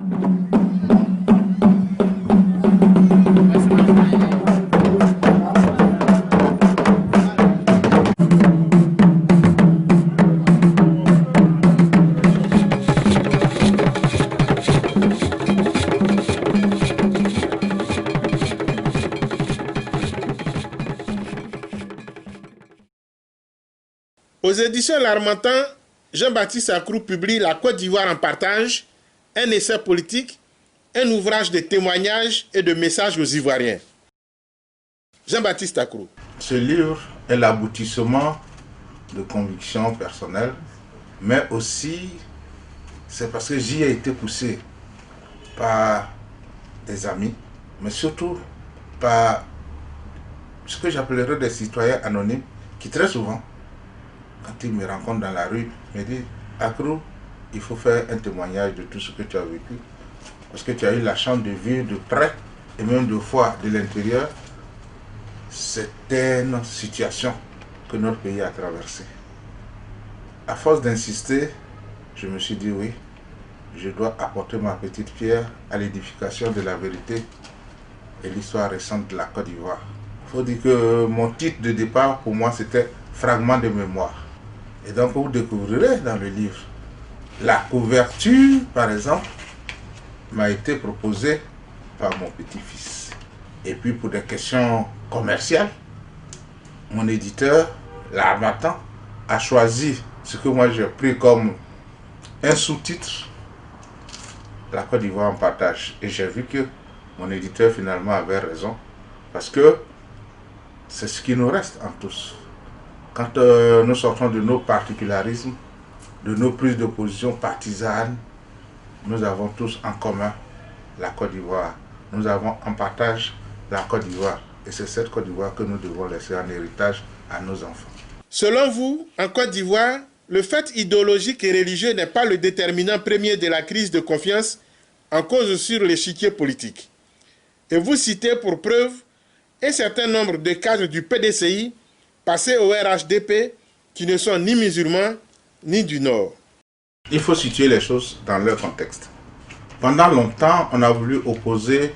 Aux éditions L'Harmattan, Jean-Baptiste Akrou publie La Côte d'Ivoire en partage, un essai politique, un ouvrage de témoignages et de messages aux Ivoiriens. Jean-Baptiste Akrou. Ce livre est l'aboutissement de convictions personnelles, mais aussi c'est parce que j'y ai été poussé par des amis, mais surtout par ce que j'appellerais des citoyens anonymes qui très souvent, quand ils me rencontrent dans la rue, me disent « Akrou, il faut faire un témoignage de tout ce que tu as vécu, parce que tu as eu la chance de vivre de près et même de voir de l'intérieur certaines situations que notre pays a traversées. » À force d'insister, je me suis dit oui, je dois apporter ma petite pierre à l'édification de la vérité et l'histoire récente de la Côte d'Ivoire. Il faut dire que mon titre de départ pour moi c'était « Fragment de mémoire ». Et donc vous découvrirez dans le livre. La couverture, par exemple, m'a été proposée par mon petit-fils. Et puis pour des questions commerciales, mon éditeur, L'Harmattan, a choisi ce que moi j'ai pris comme un sous-titre, La Côte d'Ivoire en partage. Et j'ai vu que mon éditeur finalement avait raison, parce que c'est ce qui nous reste en tous. Quand nous sortons de nos particularismes, de nos prises de position partisanes, nous avons tous en commun la Côte d'Ivoire. Nous avons en partage la Côte d'Ivoire. Et c'est cette Côte d'Ivoire que nous devons laisser en héritage à nos enfants. Selon vous, en Côte d'Ivoire, le fait idéologique et religieux n'est pas le déterminant premier de la crise de confiance en cause sur l'échiquier politique. Et vous citez pour preuve un certain nombre de cadres du PDCI passés au RHDP qui ne sont ni musulmans ni du Nord. Il faut situer les choses dans leur contexte. Pendant longtemps, on a voulu opposer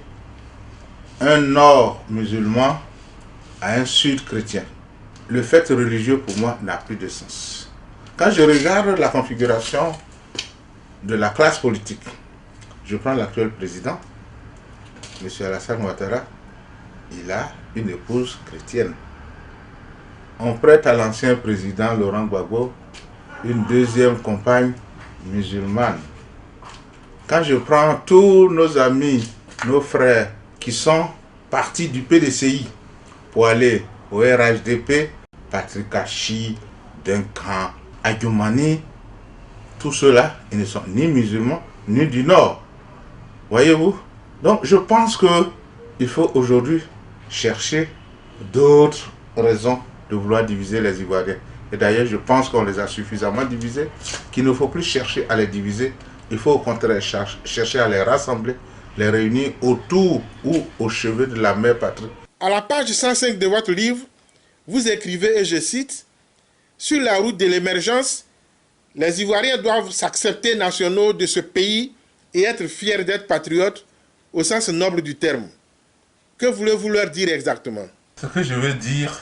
un Nord musulman à un Sud chrétien. Le fait religieux pour moi n'a plus de sens. Quand je regarde la configuration de la classe politique, je prends l'actuel président, M. Alassane Ouattara, il a une épouse chrétienne. On prête à l'ancien président Laurent Gbagbo une deuxième compagne musulmane. Quand je prends tous nos amis, nos frères qui sont partis du PDCI pour aller au RHDP, Patrick Achi, Duncan, Adjoumani, tous ceux-là, ils ne sont ni musulmans ni du Nord. Voyez-vous? Donc je pense qu'il faut aujourd'hui chercher d'autres raisons de vouloir diviser les Ivoiriens. Et d'ailleurs, je pense qu'on les a suffisamment divisés, qu'il ne faut plus chercher à les diviser. Il faut au contraire chercher à les rassembler, les réunir autour ou au chevet de la mère patrie. À la page 105 de votre livre, vous écrivez, et je cite, « Sur la route de l'émergence, les Ivoiriens doivent s'accepter nationaux de ce pays et être fiers d'être patriotes au sens noble du terme. » Que voulez-vous leur dire exactement? Ce que je veux dire,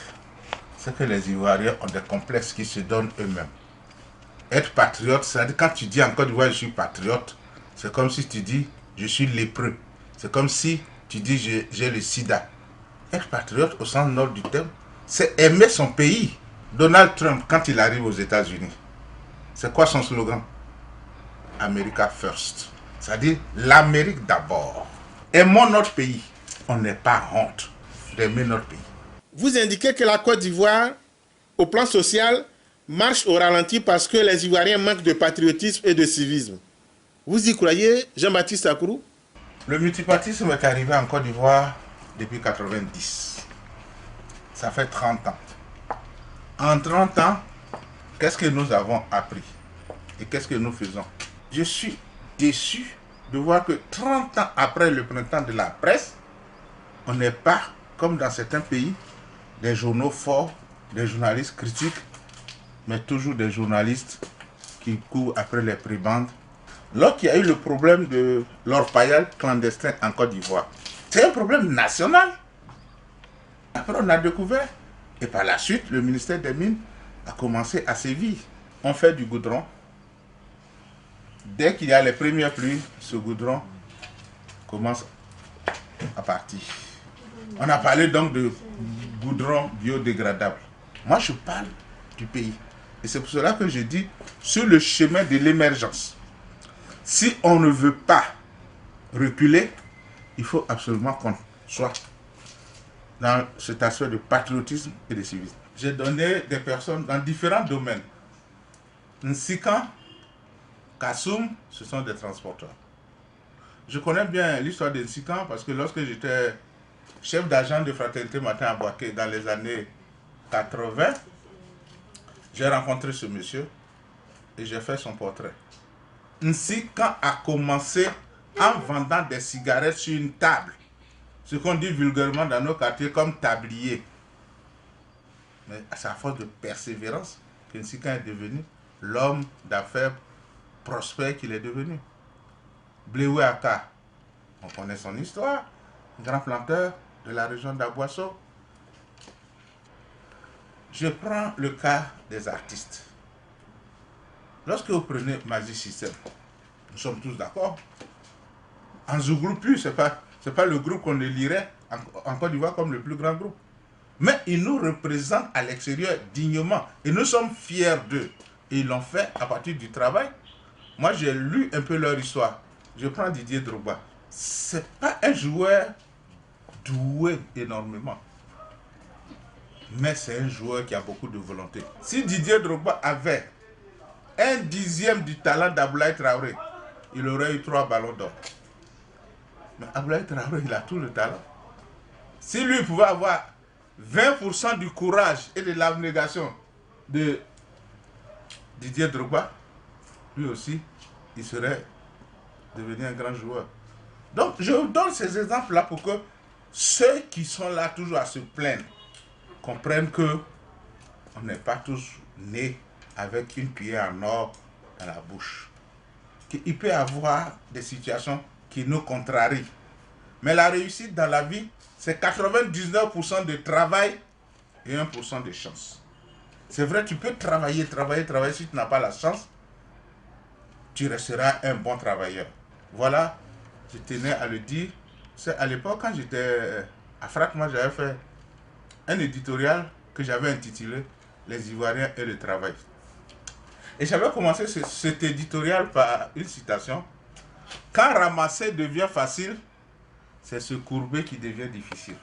c'est que les Ivoiriens ont des complexes qui se donnent eux-mêmes. Être patriote, c'est-à-dire quand tu dis en Côte d'Ivoire je suis patriote, c'est comme si tu dis je suis lépreux. C'est comme si tu dis j'ai le sida. Être patriote au sens noble du terme, c'est aimer son pays. Donald Trump, quand il arrive aux États-Unis, c'est quoi son slogan? America First. C'est-à-dire l'Amérique d'abord. Aimons notre pays. On n'est pas honte d'aimer notre pays. Vous indiquez que la Côte d'Ivoire, au plan social, marche au ralenti parce que les Ivoiriens manquent de patriotisme et de civisme. Vous y croyez, Jean-Baptiste Akrou? Le multipartisme est arrivé en Côte d'Ivoire depuis 1990. Ça fait 30 ans. En 30 ans, qu'est-ce que nous avons appris? Et qu'est-ce que nous faisons? Je suis déçu de voir que 30 ans après le printemps de la presse, on n'est pas, comme dans certains pays, des journaux forts, des journalistes critiques, mais toujours des journalistes qui courent après les prébendes, Lorsqu'il y a eu le problème de l'orpaillage clandestin en Côte d'Ivoire, c'est un problème national. Après, on a découvert. Et par la suite, le ministère des Mines a commencé à sévir. On fait du goudron. Dès qu'il y a les premières pluies, ce goudron commence à partir. On a parlé donc de goudron biodégradable. Moi, je parle du pays. Et c'est pour cela que je dis, sur le chemin de l'émergence, si on ne veut pas reculer, il faut absolument qu'on soit dans cet aspect de patriotisme et de civisme. J'ai donné des personnes dans différents domaines. Nsikan, Kassoum, ce sont des transporteurs. Je connais bien l'histoire de Nsikan parce que lorsque j'étais chef d'agent de Fraternité Matin à Boaké dans les années 80, j'ai rencontré ce monsieur et j'ai fait son portrait. Nsikan a commencé en vendant des cigarettes sur une table. Ce qu'on dit vulgairement dans nos quartiers comme tablier. Mais à sa force de persévérance, Nsikan est devenu l'homme d'affaires prospère qu'il est devenu. Blewe Aka, on connaît son histoire, grand planteur de la région d'Aboisseau. Je prends le cas des artistes. Lorsque vous prenez Magic System, nous sommes tous d'accord. Anzouglou Plus, ce n'est pas le groupe qu'on élirait en Côte d'Ivoire comme le plus grand groupe. Mais ils nous représentent à l'extérieur dignement. Et nous sommes fiers d'eux. Et ils l'ont fait à partir du travail. Moi, j'ai lu un peu leur histoire. Je prends Didier Drogba. Ce n'est pas un joueur doué énormément. Mais c'est un joueur qui a beaucoup de volonté. Si Didier Drogba avait 1/10 du talent d'Abdoulaye Traoré, il aurait eu 3 ballons d'or. Mais Abdoulaye Traoré, il a tout le talent. Si lui pouvait avoir 20% du courage et de l'abnégation de Didier Drogba, lui aussi, il serait devenu un grand joueur. Donc, je vous donne ces exemples-là pour que ceux qui sont là toujours à se plaindre comprennent que on n'est pas tous nés avec une cuillère en or dans la bouche. Il peut y avoir des situations qui nous contrarient. Mais la réussite dans la vie, c'est 99% de travail et 1% de chance. C'est vrai, tu peux travailler. Si tu n'as pas la chance, tu resteras un bon travailleur. Voilà, je tenais à le dire. C'est à l'époque, quand j'étais à FRAC, moi j'avais fait un éditorial que j'avais intitulé « Les Ivoiriens et le travail ». Et j'avais commencé cet éditorial par une citation. « Quand ramasser devient facile, c'est se courber qui devient difficile. »